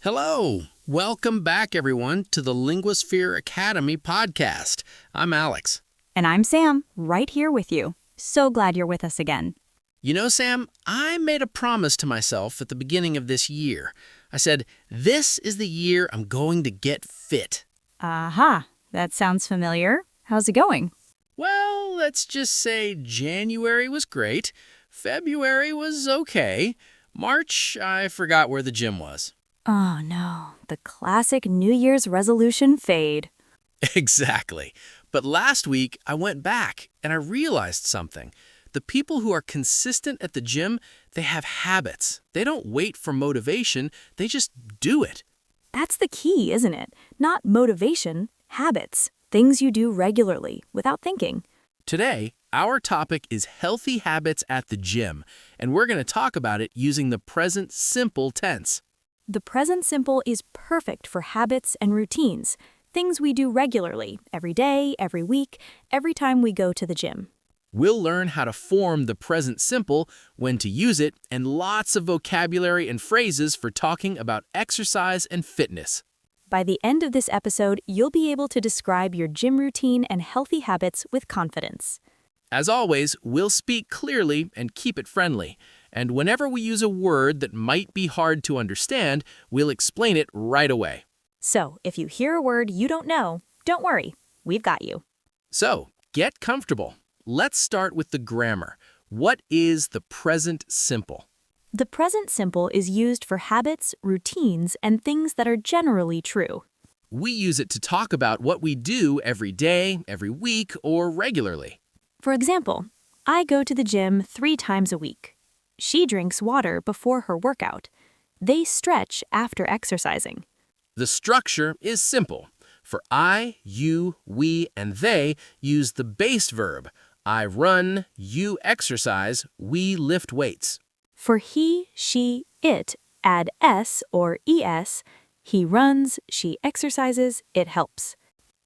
Hello! Welcome back, everyone, to the Linguasphere Academy Podcast. I'm Alex. And I'm Sam, right here with you. So glad you're with us again. You know, Sam, I made a promise to myself at the beginning of this year. I said, this is the year I'm going to get fit. Aha, that sounds familiar. How's it going? Well, let's just say January was great. February was okay. March, I forgot where the gym was. Oh no, the classic New Year's resolution fade. Exactly. But last week, I went back and I realized something. The people who are consistent at the gym, they have habits. They don't wait for motivation, they just do it. That's the key, isn't it? Not motivation, habits. Things you do regularly, without thinking. Today, our topic is healthy habits at the gym, and we're going to talk about it using the present simple tense. The present simple is perfect for habits and routines, things we do regularly, every day, every week, every time we go to the gym. We'll learn how to form the present simple, when to use it, and lots of vocabulary and phrases for talking about exercise and fitness. By the end of this episode, you'll be able to describe your gym routine and healthy habits with confidence. As always, we'll speak clearly and keep it friendly. And whenever we use a word that might be hard to understand, we'll explain it right away. So, if you hear a word you don't know, don't worry, we've got you. So, get comfortable. Let's start with the grammar. What is the present simple? The present simple is used for habits, routines, and things that are generally true. We use it to talk about what we do every day, every week, or regularly. For example, I go to the gym 3 times a week. She drinks water before her workout. They stretch after exercising. The structure is simple. For I, you, we, and they use the base verb. I run, you exercise, we lift weights. For he, she, it, add s or es. He runs, she exercises, it helps.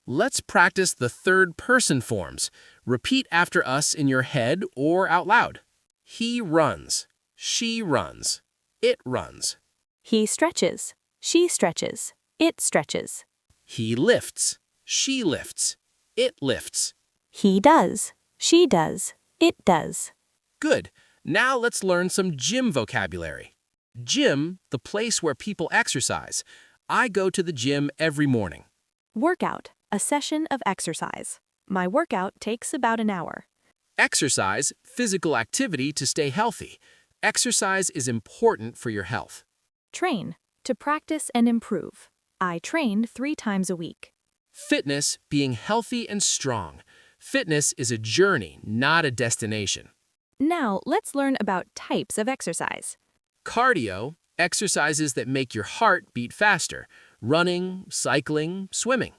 Let's practice the third person forms. Repeat after us in your head or out loud. He runs, she runs, it runs. He stretches, she stretches, it stretches. He lifts, she lifts, it lifts. He does, she does, it does. Good. Now let's learn some gym vocabulary. Gym, the place where people exercise. I go to the gym every morning. Workout, a session of exercise. My workout takes about an hour. Exercise, physical activity to stay healthy. Exercise is important for your health. Train, to practice and improve. I train 3 times a week. Fitness, being healthy and strong. Fitness is a journey, not a destination. Now, let's learn about types of exercise. Cardio, exercises that make your heart beat faster. Running, cycling, swimming.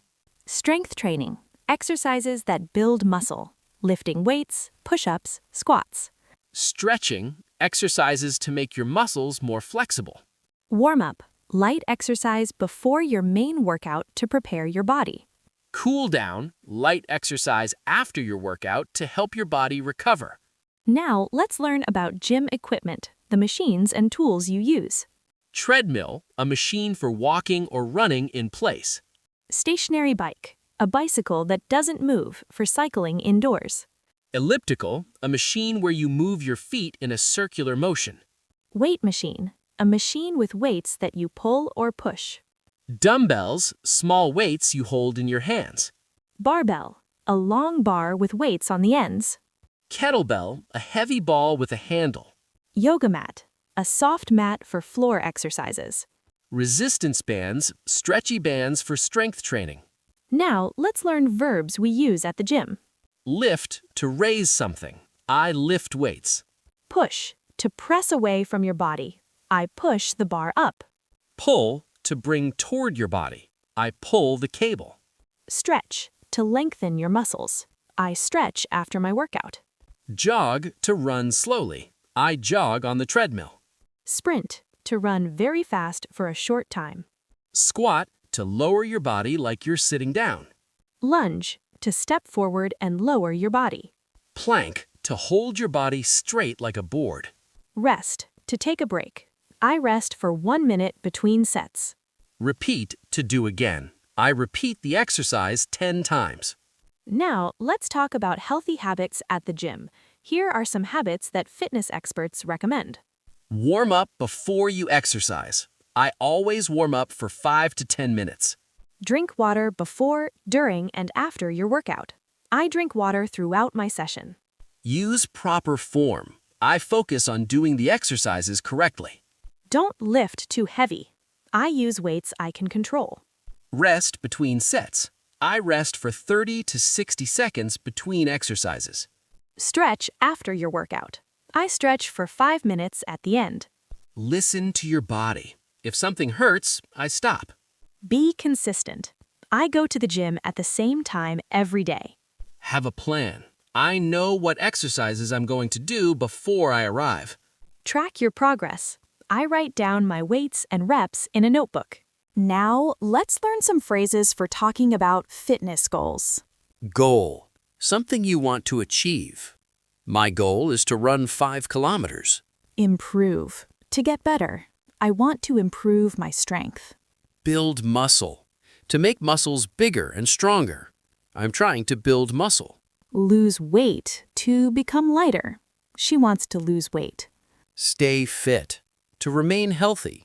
Strength training, exercises that build muscle. Lifting weights, push-ups, squats. Stretching, exercises to make your muscles more flexible. Warm-up, light exercise before your main workout to prepare your body. Cool down, light exercise after your workout to help your body recover. Now, let's learn about gym equipment, the machines and tools you use. Treadmill, a machine for walking or running in place. Stationary bike, a bicycle that doesn't move for cycling indoors. Elliptical, a machine where you move your feet in a circular motion. Weight machine, a machine with weights that you pull or push. Dumbbells, small weights you hold in your hands. Barbell, a long bar with weights on the ends. Kettlebell, a heavy ball with a handle. Yoga mat, a soft mat for floor exercises. Resistance bands, stretchy bands for strength training. Now, let's learn verbs we use at the gym. Lift, to raise something. I lift weights. Push, to press away from your body. I push the bar up. Pull, to bring toward your body. I pull the cable. Stretch, to lengthen your muscles. I stretch after my workout. Jog, to run slowly. I jog on the treadmill. Sprint, to run very fast for a short time. Squat, to lower your body like you're sitting down. Lunge, to step forward and lower your body. Plank, to hold your body straight like a board. Rest, to take a break. I rest for 1 minute between sets. Repeat to do again. I repeat the exercise 10 times. Now, let's talk about healthy habits at the gym. Here are some habits that fitness experts recommend. Warm up before you exercise. I always warm up for 5 to 10 minutes. Drink water before, during, and after your workout. I drink water throughout my session. Use proper form. I focus on doing the exercises correctly. Don't lift too heavy. I use weights I can control. Rest between sets. I rest for 30 to 60 seconds between exercises. Stretch after your workout. I stretch for 5 minutes at the end. Listen to your body. If something hurts, I stop. Be consistent. I go to the gym at the same time every day. Have a plan. I know what exercises I'm going to do before I arrive. Track your progress. I write down my weights and reps in a notebook. Now, let's learn some phrases for talking about fitness goals. Goal. Something you want to achieve. My goal is to run 5 kilometers. Improve. To get better. I want to improve my strength. Build muscle. To make muscles bigger and stronger. I'm trying to build muscle. Lose weight. To become lighter. She wants to lose weight. Stay fit. To remain healthy.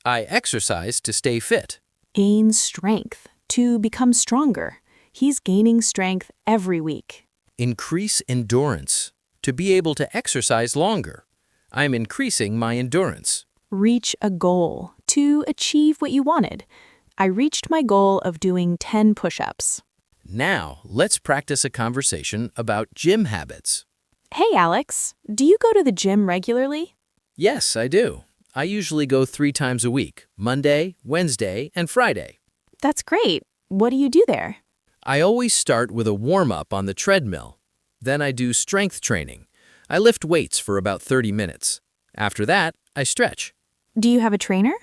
I exercise to stay fit. Gain strength. To become stronger. He's gaining strength every week. Increase endurance. To be able to exercise longer. I'm increasing my endurance. Reach a goal. To achieve what you wanted. I reached my goal of doing 10 push-ups. Now, let's practice a conversation about gym habits. Hey, Alex, do you go to the gym regularly? Yes, I do. I usually go 3 times a week, Monday, Wednesday, and Friday. That's great. What do you do there? I always start with a warm-up on the treadmill. Then I do strength training. I lift weights for about 30 minutes. After that, I stretch. Do you have a trainer?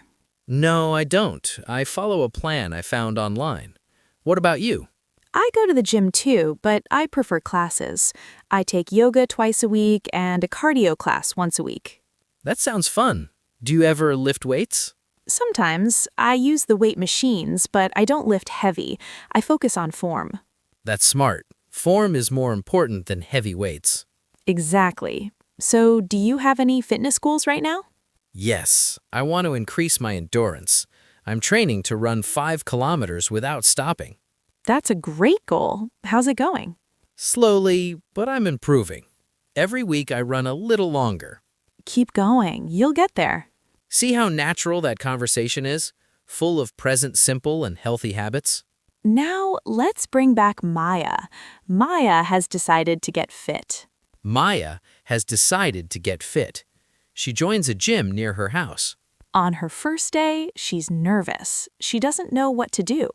No, I don't. I follow a plan I found online. What about you? I go to the gym too, but I prefer classes. I take yoga twice a week and a cardio class once a week. That sounds fun. Do you ever lift weights? Sometimes I use the weight machines, but I don't lift heavy. I focus on form. That's smart. Form is more important than heavy weights. Exactly. So, do you have any fitness goals right now? Yes, I want to increase my endurance. I'm training to run 5 kilometers without stopping. That's a great goal. How's it going? Slowly, but I'm improving. Every week I run a little longer. Keep going. You'll get there. See how natural that conversation is? Full of present, simple, and healthy habits? Now, let's bring back Maya. Maya has decided to get fit. Maya has decided to get fit. She joins a gym near her house. On her first day, she's nervous. She doesn't know what to do.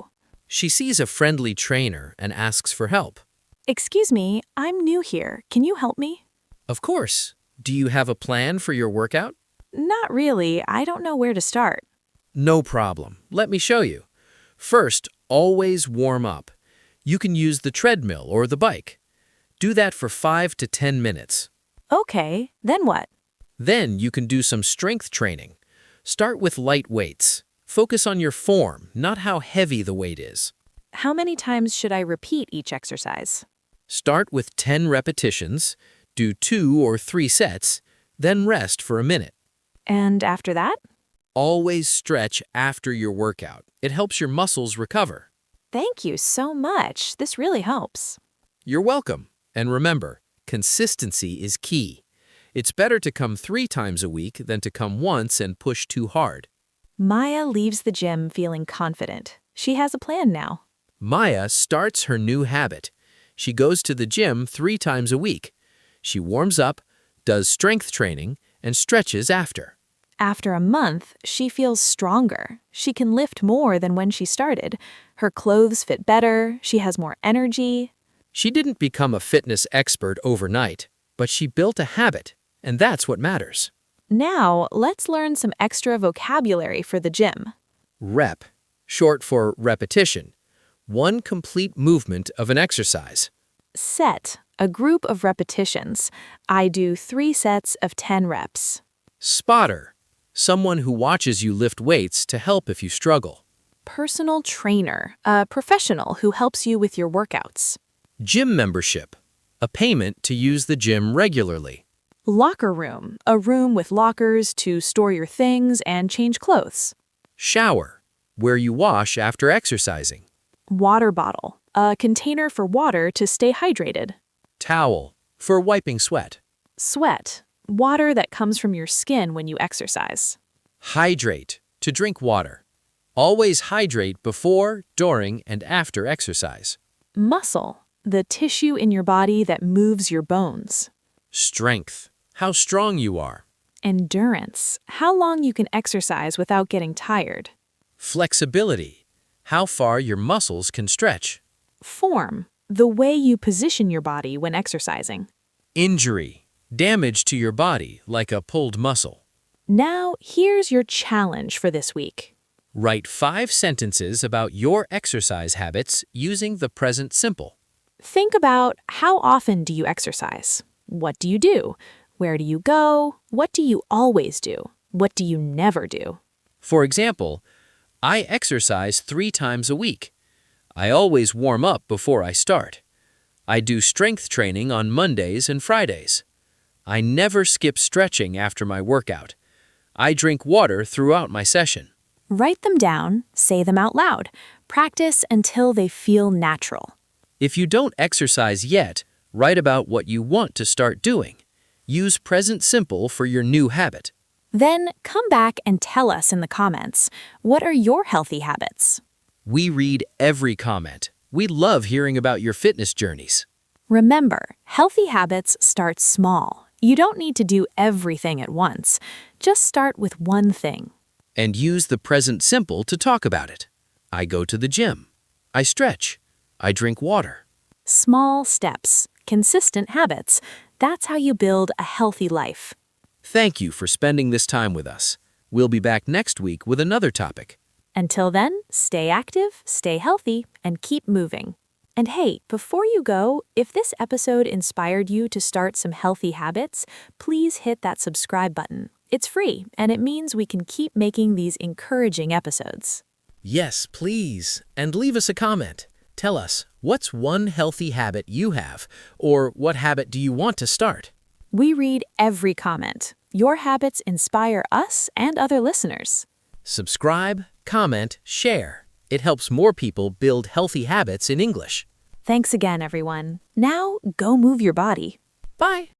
She sees a friendly trainer and asks for help. Excuse me, I'm new here. Can you help me? Of course. Do you have a plan for your workout? Not really. I don't know where to start. No problem. Let me show you. First, always warm up. You can use the treadmill or the bike. Do that for 5 to 10 minutes. Okay, then what? Then you can do some strength training. Start with light weights. Focus on your form, not how heavy the weight is. How many times should I repeat each exercise? Start with 10 repetitions, do 2 or 3 sets, then rest for a minute. And after that? Always stretch after your workout. It helps your muscles recover. Thank you so much. This really helps. You're welcome. And remember, consistency is key. It's better to come 3 times a week than to come once and push too hard. Maya leaves the gym feeling confident. She has a plan now. Maya starts her new habit. She goes to the gym 3 times a week. She warms up, does strength training, and stretches after. After a month, she feels stronger. She can lift more than when she started. Her clothes fit better. She has more energy. She didn't become a fitness expert overnight, but she built a habit, and that's what matters. Now, let's learn some extra vocabulary for the gym. Rep, short for repetition, one complete movement of an exercise. Set, a group of repetitions. I do 3 sets of 10 reps. Spotter, someone who watches you lift weights to help if you struggle. Personal trainer, a professional who helps you with your workouts. Gym membership, a payment to use the gym regularly. Locker room, a room with lockers to store your things and change clothes. Shower, where you wash after exercising. Water bottle, a container for water to stay hydrated. Towel, for wiping sweat. Sweat, water that comes from your skin when you exercise. Hydrate, to drink water. Always hydrate before, during, and after exercise. Muscle, the tissue in your body that moves your bones. Strength, how strong you are. Endurance, how long you can exercise without getting tired. Flexibility, how far your muscles can stretch. Form, the way you position your body when exercising. Injury, damage to your body like a pulled muscle. Now, here's your challenge for this week. Write 5 sentences about your exercise habits using the present simple. Think about how often do you exercise? What do you do? Where do you go? What do you always do? What do you never do? For example, I exercise 3 times a week. I always warm up before I start. I do strength training on Mondays and Fridays. I never skip stretching after my workout. I drink water throughout my session. Write them down, say them out loud. Practice until they feel natural. If you don't exercise yet, write about what you want to start doing. Use present simple for your new habit. Then come back and tell us in the comments, what are your healthy habits? We read every comment. We love hearing about your fitness journeys. Remember, healthy habits start small. You don't need to do everything at once. Just start with one thing. And use the present simple to talk about it. I go to the gym. I stretch. I drink water. Small steps, consistent habits. That's how you build a healthy life. Thank you for spending this time with us. We'll be back next week with another topic. Until then, stay active, stay healthy, and keep moving. And hey, before you go, if this episode inspired you to start some healthy habits, please hit that subscribe button. It's free, and it means we can keep making these encouraging episodes. Yes, please. And leave us a comment. Tell us, what's one healthy habit you have? Or what habit do you want to start? We read every comment. Your habits inspire us and other listeners. Subscribe, comment, share. It helps more people build healthy habits in English. Thanks again, everyone. Now, go move your body. Bye.